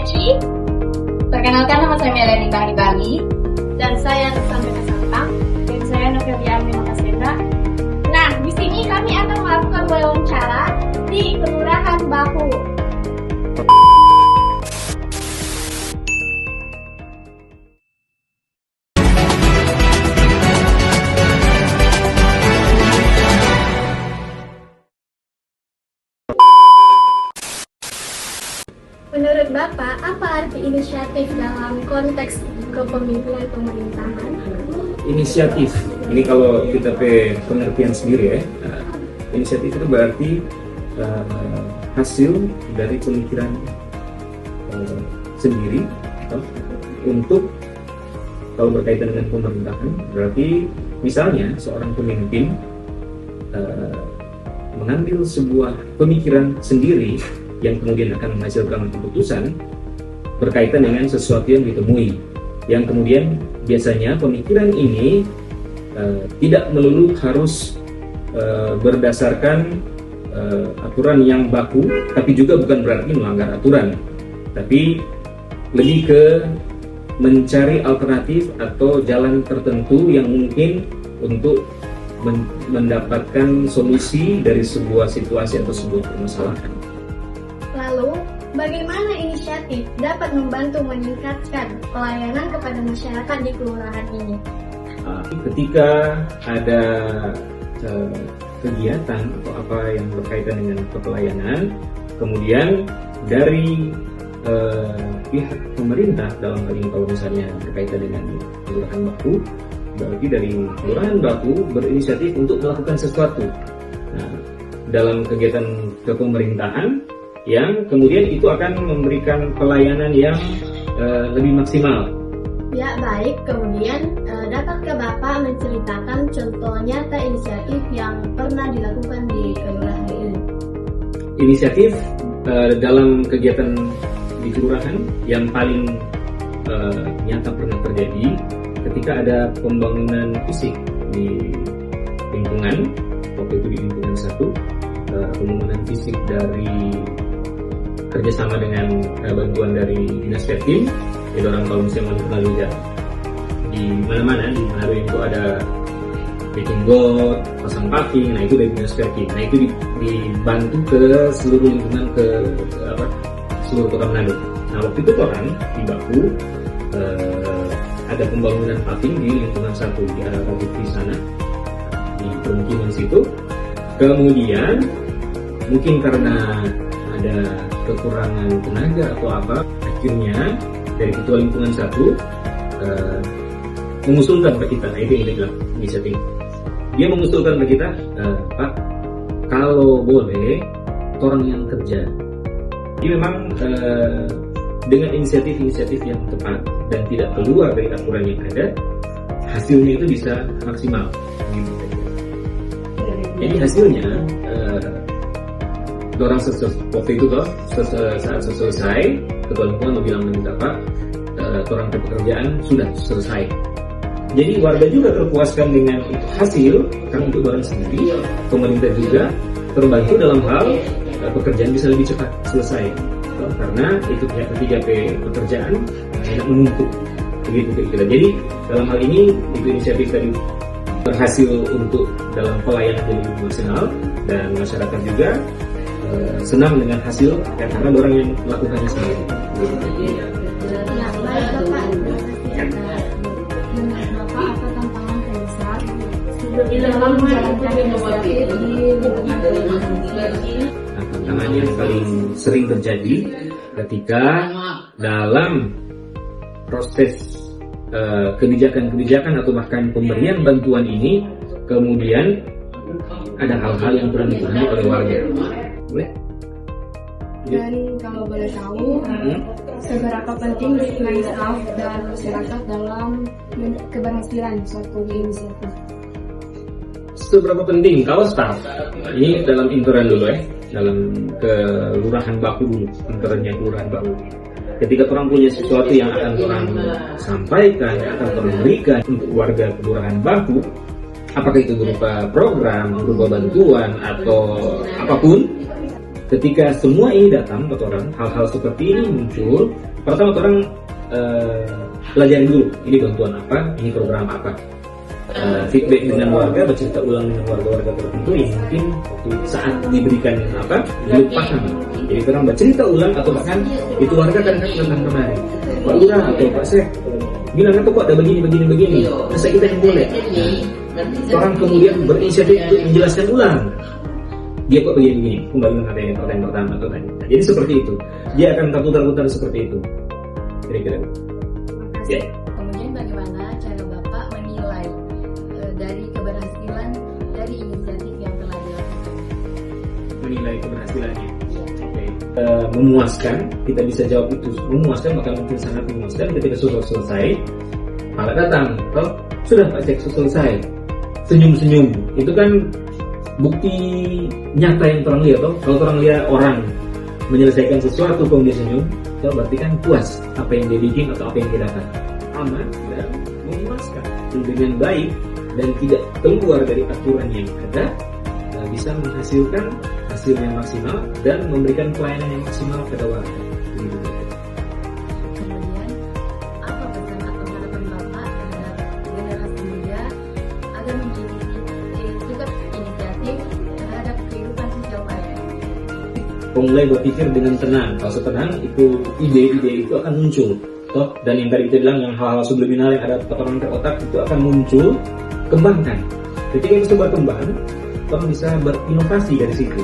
Suci. Perkenalkan, nama saya Melani Bali Bali. Dan saya Nusantara Kasantang. Dan saya Noveliani Makasenda. Nah, di sini kami akan melakukan wawancara di Kelurahan Baku. Menurut Bapak, apa arti inisiatif dalam konteks kepemimpinan pemerintahan? Inisiatif, ini kalau kita pengertian sendiri ya, inisiatif itu berarti hasil dari pemikiran sendiri untuk, kalau berkaitan dengan pemerintahan, berarti misalnya seorang pemimpin mengambil sebuah pemikiran sendiri yang kemudian akan menghasilkan keputusan berkaitan dengan sesuatu yang ditemui, yang kemudian biasanya pemikiran ini tidak melulu harus berdasarkan aturan yang baku, tapi juga bukan berarti melanggar aturan, tapi lebih ke mencari alternatif atau jalan tertentu yang mungkin untuk mendapatkan solusi dari sebuah situasi atau sebuah permasalahan. Lalu, bagaimana inisiatif dapat membantu meningkatkan pelayanan kepada masyarakat di kelurahan ini? Ketika ada kegiatan atau apa yang berkaitan dengan kepelayanan, kemudian dari pihak pemerintah, dalam hal ini kalau misalnya berkaitan dengan Kelurahan Baku, berarti dari Kelurahan Baku berinisiatif untuk melakukan sesuatu. Nah, dalam kegiatan kepemerintahan yang kemudian itu akan memberikan pelayanan yang lebih maksimal. Ya, baik. Kemudian, dapatkah Bapak menceritakan contoh nyata inisiatif yang pernah dilakukan di kelurahan ini? Inisiatif dalam kegiatan di kelurahan yang paling nyata pernah terjadi ketika ada pembangunan fisik di lingkungan, waktu itu di lingkungan 1, pembangunan fisik dari kerjasama dengan bantuan dari Dinas Perkim. Jadi orang kalau misalnya mengenal juga di mana-mana di Manado itu ada bikin got, pasang paving, nah itu dari Dinas Perkim. Nah itu dibantu ke seluruh lingkungan, ke seluruh kota Manado. Nah waktu itu orang di Baku ada pembangunan paving di lingkungan 1 di arah di sana, di permukiman situ. Kemudian mungkin karena ada kekurangan tenaga atau apa, akhirnya dari ketua lingkungan 1 mengusulkan ke kita. Nah itu yang kita bilang inisiatif. Dia mengusulkan ke kita, Pak, kalau boleh orang yang kerja. Jadi memang dengan inisiatif-inisiatif yang tepat dan tidak keluar dari aturan yang ada, hasilnya itu bisa maksimal. Jadi hasilnya orang waktu itu saat selesai, ketua lingkungan bilang ke kita, Pak, orang pekerjaan sudah selesai. Jadi warga juga terpuaskan dengan hasil, karena untuk orang sendiri, pemerintah juga terbantu dalam hal pekerjaan bisa lebih cepat selesai, karena itu ketiga pekerjaan tidak menumpuk begitu kira-kira. Jadi dalam hal ini itu inisiatif tadi berhasil untuk dalam pelayanan yang lebih maksimal, dan masyarakat juga senang dengan hasil ya, karena orang yang melakukannya sendiri. Ya, baik Bapak. Menurut Bapak, apa tantangan terbesar dalam menjalankan inisiatif di lingkungan? Tantangan yang paling sering terjadi ketika dalam proses kebijakan-kebijakan atau bahkan pemberian bantuan ini, kemudian ada hal-hal yang kurang dipahami oleh warga. Boleh? Dan kalau boleh tahu, seberapa penting dukungan staf dan masyarakat dalam keberhasilan suatu inisiatif? Seberapa penting kalau staf? Ini dalam intoran dulu ya, dalam kelurahan Baku dulu, intorannya kelurahan Baku. Ketika orang punya sesuatu yang akan orang sampaikan, yang akan orang berikan untuk warga kelurahan Baku, apakah itu berupa program, berupa bantuan atau apapun, ketika semua ini datang ke orang, hal-hal seperti ini muncul, pertama orang pelajari dulu, ini bantuan apa, ini program apa. Feedback dengan warga, bercerita ulang dengan warga-warga tertentu yang mungkin waktu saat diberikan apa belum paham. Jadi orang bercerita ulang atau bahkan itu warga kadang-kadang datang kemari, Pak Lurah atau Pak Sek bilang itu kok ada begini, masa kita yang boleh. Orang kemudian berinisiatif untuk menjelaskan ulang, dia kok begini, kembali dengan pertanyaan pertama atau tadi. Jadi seperti itu, dia akan terputar-putar seperti itu. Kira-kira. Ya. Kemudian bagaimana cara Bapak menilai dari keberhasilan dari inisiatif yang telah dilakukan? Menilai keberhasilannya. Oke. Memuaskan, kita bisa jawab itu memuaskan, maka mungkin sangat memuaskan ketika sudah selesai. Malah datang, kalau sudah Pak Cek selesai, senyum-senyum, itu kan bukti nyata yang orang lihat. Kalau orang lihat orang menyelesaikan sesuatu kemudian senyum, itu berarti kan puas apa yang dia bikin atau apa yang dia dapat, aman dan memuaskan dengan baik dan tidak keluar dari aturan yang ada, bisa menghasilkan hasil yang maksimal dan memberikan pelayanan yang maksimal pada warga. Kemudian apa pesan atau harapan Bapak terhadap generasi muda agar memiliki sikap inisiatif terhadap kehidupan sosial mereka? Mulai berpikir dengan tenang. Kalau tenang, itu ide-ide itu akan muncul. Dan yang tadi kita bilang, yang hal-hal subliminal yang ada potongan ke otak itu akan muncul, kembangkan. Ketika itu berkembang, orang bisa berinovasi dari situ.